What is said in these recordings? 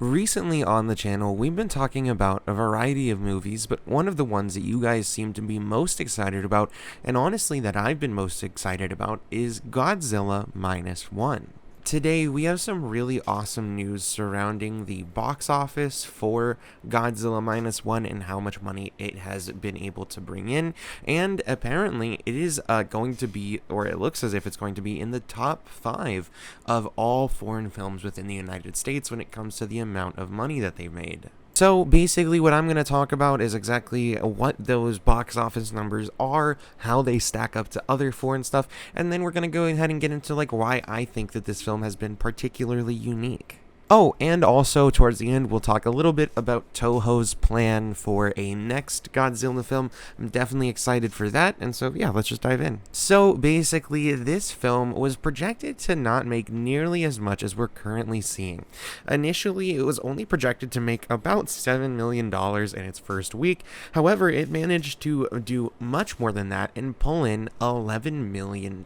Recently on the channel, we've been talking about a variety of movies, but one of the ones that you guys seem to be most excited about, and honestly that I've been most excited about, is Godzilla Minus One. Today, we have some really awesome news surrounding the box office for Godzilla Minus One and how much money it has been able to bring in. And apparently, it is going to be, or it looks as if it's going to be, in the top 5 of all foreign films within the United States when it comes to the amount of money that they've made. So basically what I'm going to talk about is exactly what those box office numbers are, how they stack up to other foreign stuff, and then we're going to go ahead and get into why I think that this film has been particularly unique. Oh, and also towards the end, we'll talk a little bit about Toho's plan for a next Godzilla film. I'm definitely excited for that, and so yeah, let's just dive in. So basically, this film was projected to not make nearly as much as we're currently seeing. Initially, it was only projected to make about $7 million in its first week. However, it managed to do much more than that and pull in $11 million.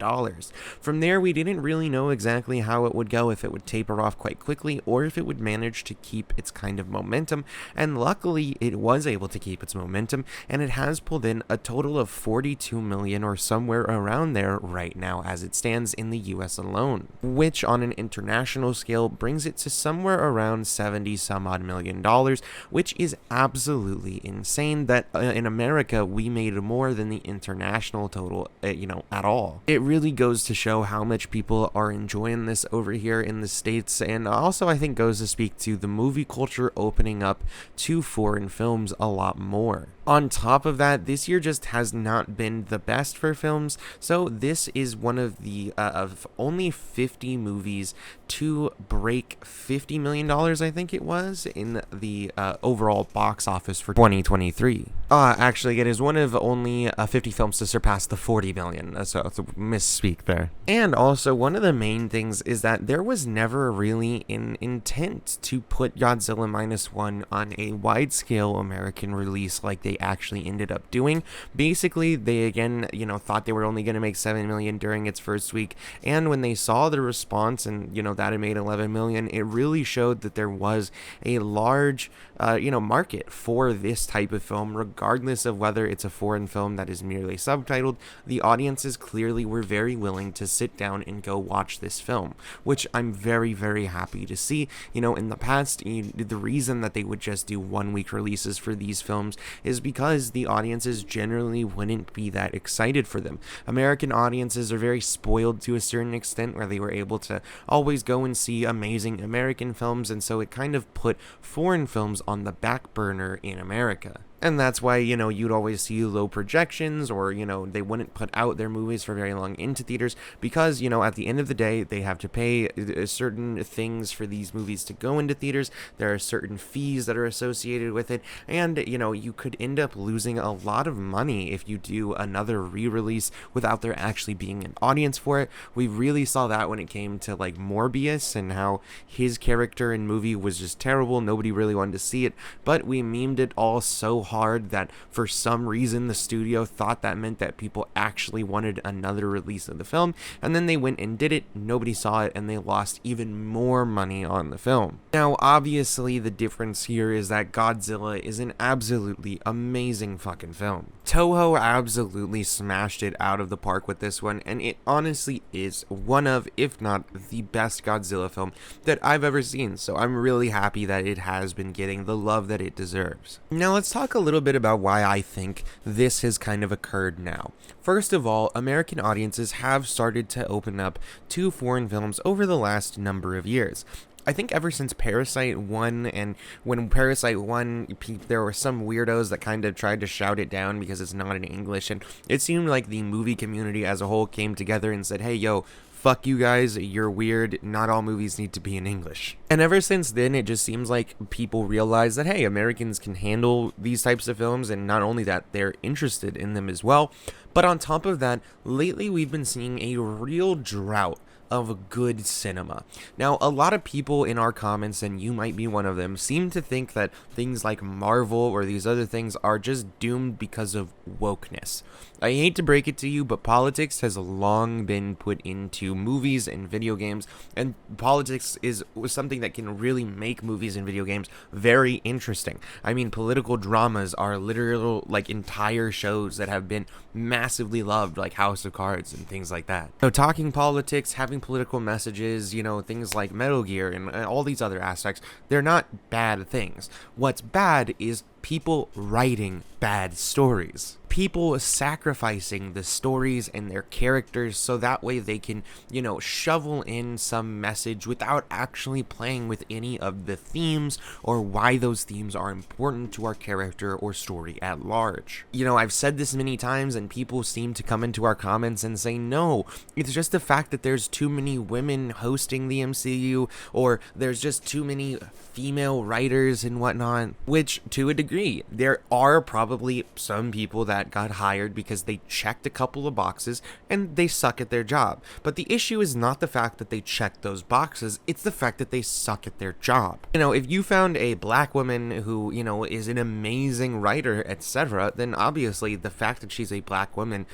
From there, we didn't really know exactly how it would go, if it would taper off quite quickly, or if it would manage to keep its kind of momentum, and luckily it was able to keep its momentum, and it has pulled in a total of 42 million or somewhere around there right now as it stands in the US alone, which on an international scale brings it to somewhere around 70 some odd million dollars, which is absolutely insane that in America we made more than the international total, at all. It really goes to show how much people are enjoying this over here in the States, and also I think goes to speak to the movie culture opening up to foreign films a lot more. On top of that, this year just has not been the best for films, so this is one of the of only 50 movies to break $50 million, I think it was, in the overall box office for 2023. Actually, it is one of only 50 films to surpass the 40 million, so it's a misspeak there. And also, one of the main things is that there was never really an intent to put Godzilla Minus One on a wide-scale American release like they actually ended up doing. Basically, they again, thought they were only going to make 7 million during its first week, and when they saw the response and, that it made 11 million, it really showed that there was a large, market for this type of film, regardless of whether it's a foreign film that is merely subtitled. The audiences clearly were very willing to sit down and go watch this film, which I'm very, very happy to see. In the past, the reason that they would just do 1 week releases for these films is because the audiences generally wouldn't be that excited for them. American audiences are very spoiled to a certain extent, where they were able to always go and see amazing American films, and so it kind of put foreign films on the back burner in America. And that's why, you'd always see low projections, or, they wouldn't put out their movies for very long into theaters because, at the end of the day, they have to pay certain things for these movies to go into theaters. There are certain fees that are associated with it, and, you could end up losing a lot of money if you do another re-release without there actually being an audience for it. We really saw that when it came to, Morbius, and how his character in movie was just terrible. Nobody really wanted to see it, but we memed it all so hard that for some reason the studio thought that meant that people actually wanted another release of the film, and then they went and did it. Nobody saw it, and they lost even more money on the film. Now, obviously, the difference here is that Godzilla is an absolutely amazing fucking film. Toho absolutely smashed it out of the park with this one, and it honestly is one of, if not the best Godzilla film that I've ever seen, so I'm really happy that it has been getting the love that it deserves. Now, let's talk a little bit about why I think this has kind of occurred now. First of all, American audiences have started to open up to foreign films over the last number of years. I think ever since Parasite 1, and when Parasite 1, there were some weirdos that kind of tried to shout it down because it's not in English, and it seemed like the movie community as a whole came together and said, hey, yo, fuck you guys, you're weird, not all movies need to be in English. And ever since then, it just seems like people realize that, hey, Americans can handle these types of films, and not only that, they're interested in them as well. But on top of that, lately we've been seeing a real drought of good cinema. Now, a lot of people in our comments, and you might be one of them, seem to think that things like Marvel or these other things are just doomed because of wokeness. I hate to break it to you, but politics has long been put into movies and video games, and politics was something that can really make movies and video games very interesting. I mean, political dramas are literal, like, entire shows that have been massively loved, like House of Cards and things like that. So talking politics, having political messages, things like Metal Gear and all these other aspects, they're not bad things. What's bad is people writing bad stories. People sacrificing the stories and their characters so that way they can, shovel in some message without actually playing with any of the themes or why those themes are important to our character or story at large. I've said this many times and people seem to come into our comments and say, no, it's just the fact that there's too many women hosting the MCU, or there's just too many female writers and whatnot, which to a degree, there are probably some people that got hired because they checked a couple of boxes and they suck at their job. But the issue is not the fact that they checked those boxes, it's the fact that they suck at their job. If you found a black woman who, is an amazing writer, etc., then obviously the fact that she's a black woman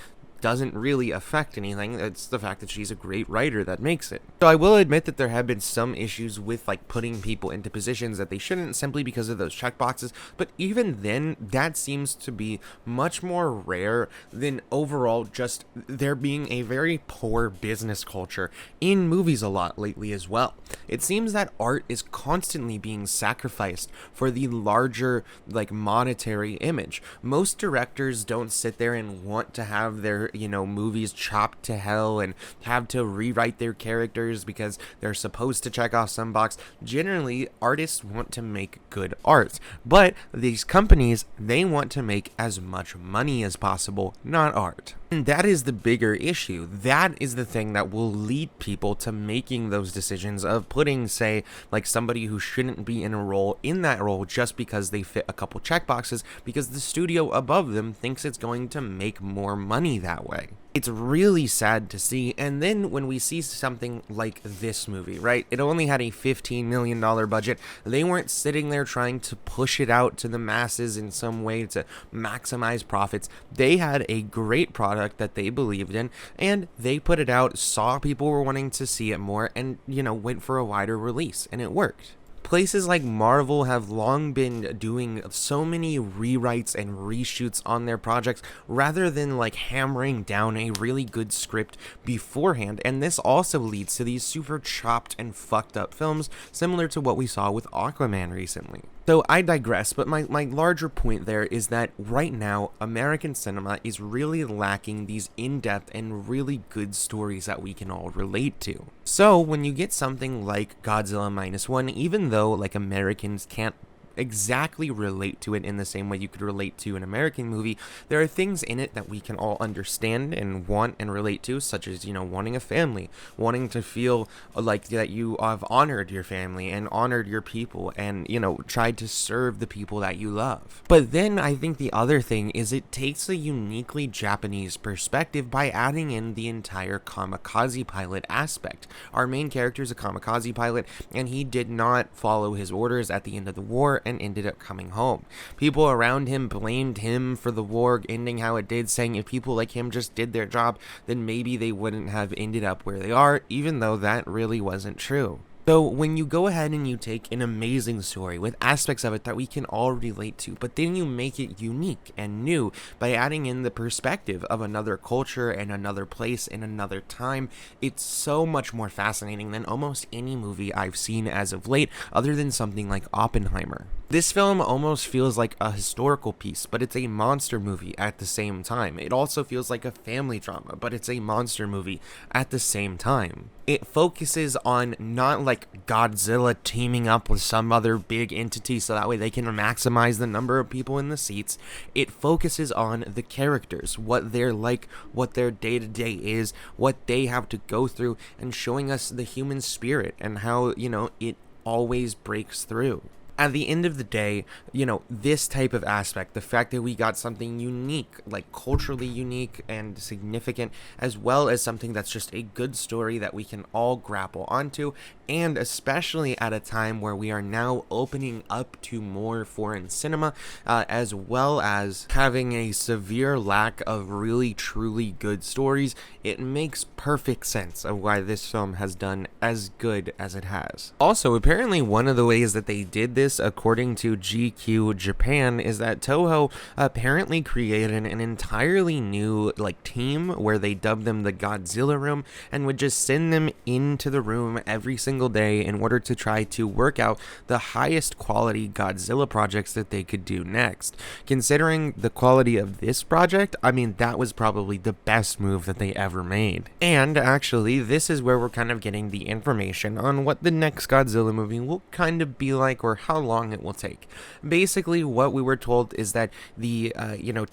doesn't really affect anything. It's the fact that she's a great writer that makes it. So I will admit that there have been some issues with putting people into positions that they shouldn't simply because of those checkboxes, but even then that seems to be much more rare than overall just there being a very poor business culture in movies a lot lately as well. It seems that art is constantly being sacrificed for the larger monetary image. Most directors don't sit there and want to have their movies chopped to hell and have to rewrite their characters because they're supposed to check off some box. Generally, artists want to make good art, but these companies, they want to make as much money as possible, not art. And that is the bigger issue. That is the thing that will lead people to making those decisions of putting, say, somebody who shouldn't be in a role in that role just because they fit a couple checkboxes because the studio above them thinks it's going to make more money that way. It's really sad to see. And then when we see something like this movie, right? It only had a $15 million budget. They weren't sitting there trying to push it out to the masses in some way to maximize profits. They had a great product that they believed in, and they put it out, saw people were wanting to see it more, and, went for a wider release, and it worked. Places like Marvel have long been doing so many rewrites and reshoots on their projects rather than hammering down a really good script beforehand, and this also leads to these super chopped and fucked up films similar to what we saw with Aquaman recently. So I digress, but my larger point there is that right now, American cinema is really lacking these in-depth and really good stories that we can all relate to. So when you get something like Godzilla Minus One, even though Americans can't exactly relate to it in the same way you could relate to an American movie, there are things in it that we can all understand and want and relate to, such as, wanting a family, wanting to feel like that you have honored your family and honored your people and, tried to serve the people that you love. But then I think the other thing is it takes a uniquely Japanese perspective by adding in the entire kamikaze pilot aspect. Our main character is a kamikaze pilot, and he did not follow his orders at the end of the war and ended up coming home. People around him blamed him for the war ending how it did, saying if people like him just did their job, then maybe they wouldn't have ended up where they are, even though that really wasn't true. So when you go ahead and you take an amazing story with aspects of it that we can all relate to, but then you make it unique and new by adding in the perspective of another culture and another place and another time, it's so much more fascinating than almost any movie I've seen as of late, other than something like Oppenheimer. This film almost feels like a historical piece, but it's a monster movie at the same time. It also feels like a family drama, but it's a monster movie at the same time. It focuses on not Godzilla teaming up with some other big entity so that way they can maximize the number of people in the seats. It focuses on the characters, what they're like, what their day-to-day is, what they have to go through, and showing us the human spirit and how, it always breaks through. At the end of the day, this type of aspect, the fact that we got something unique, like culturally unique and significant, as well as something that's just a good story that we can all grapple onto, and especially at a time where we are now opening up to more foreign cinema, as well as having a severe lack of really truly good stories, it makes perfect sense of why this film has done as good as it has. Also, apparently one of the ways that they did this, according to GQ Japan, is that Toho apparently created an entirely new team where they dubbed them the Godzilla Room and would just send them into the room every single day in order to try to work out the highest quality Godzilla projects that they could do next. Considering the quality of this project, I mean, that was probably the best move that they ever made. And actually, this is where we're kind of getting the information on what the next Godzilla movie will kind of be like, or how long it will take. Basically, what we were told is that the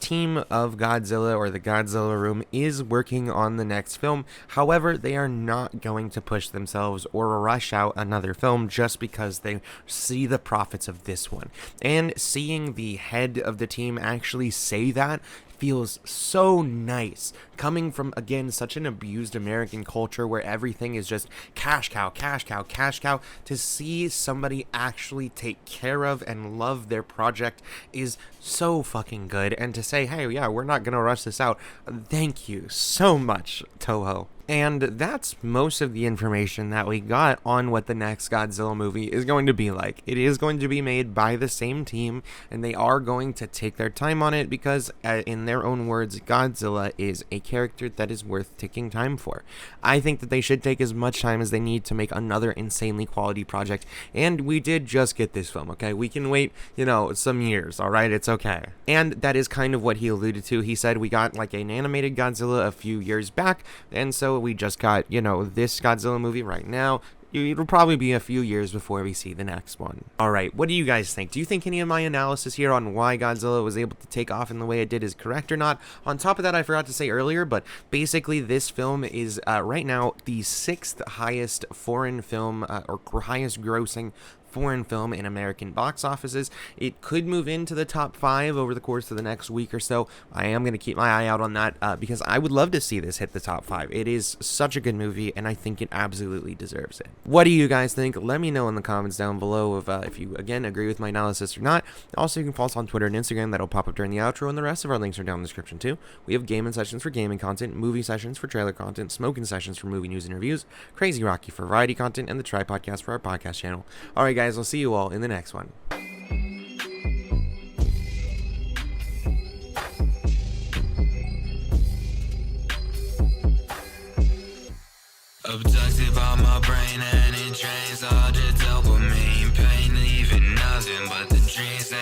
team of Godzilla, or the Godzilla Room, is working on the next film. However, they are not going to push themselves or rush out another film just because they see the profits of this one. And seeing the head of the team actually say that feels so nice, coming from, again, such an abused American culture where everything is just cash cow, cash cow, cash cow. To see somebody actually take care of and love their project is so fucking good. And to say, hey, yeah, we're not gonna rush this out, thank you so much, Toho. And that's most of the information that we got on what the next Godzilla movie is going to be like. It is going to be made by the same team, and they are going to take their time on it because, in their own words, Godzilla is a character that is worth taking time for. I think that they should take as much time as they need to make another insanely quality project, and we did just get this film, okay? We can wait, some years, alright? It's okay. And that is kind of what he alluded to. He said we got an animated Godzilla a few years back, and so we just got, this Godzilla movie right now. It'll probably be a few years before we see the next one. Alright, what do you guys think? Do you think any of my analysis here on why Godzilla was able to take off in the way it did is correct or not? On top of that, I forgot to say earlier, but basically this film is right now the 6th highest foreign film, or highest grossing foreign film in American box offices. It could move into the top 5 over the course of the next week or so. I am going to keep my eye out on that because I would love to see this hit the top 5. It is such a good movie, and I think it absolutely deserves it. What do you guys think? Let me know in the comments down below if you, again, agree with my analysis or not. Also, you can follow us on Twitter and Instagram. That'll pop up during the outro, and the rest of our links are down in the description too. We have gaming sessions for gaming content, movie sessions for trailer content, smoking sessions for movie news and reviews, Crazy Rocky for variety content, and the Try Podcast for our podcast channel. Alright guys, I'll see you all in the next one. Abducted by my brain and it drains all the dopamine. Pain leaving nothing but the dreams that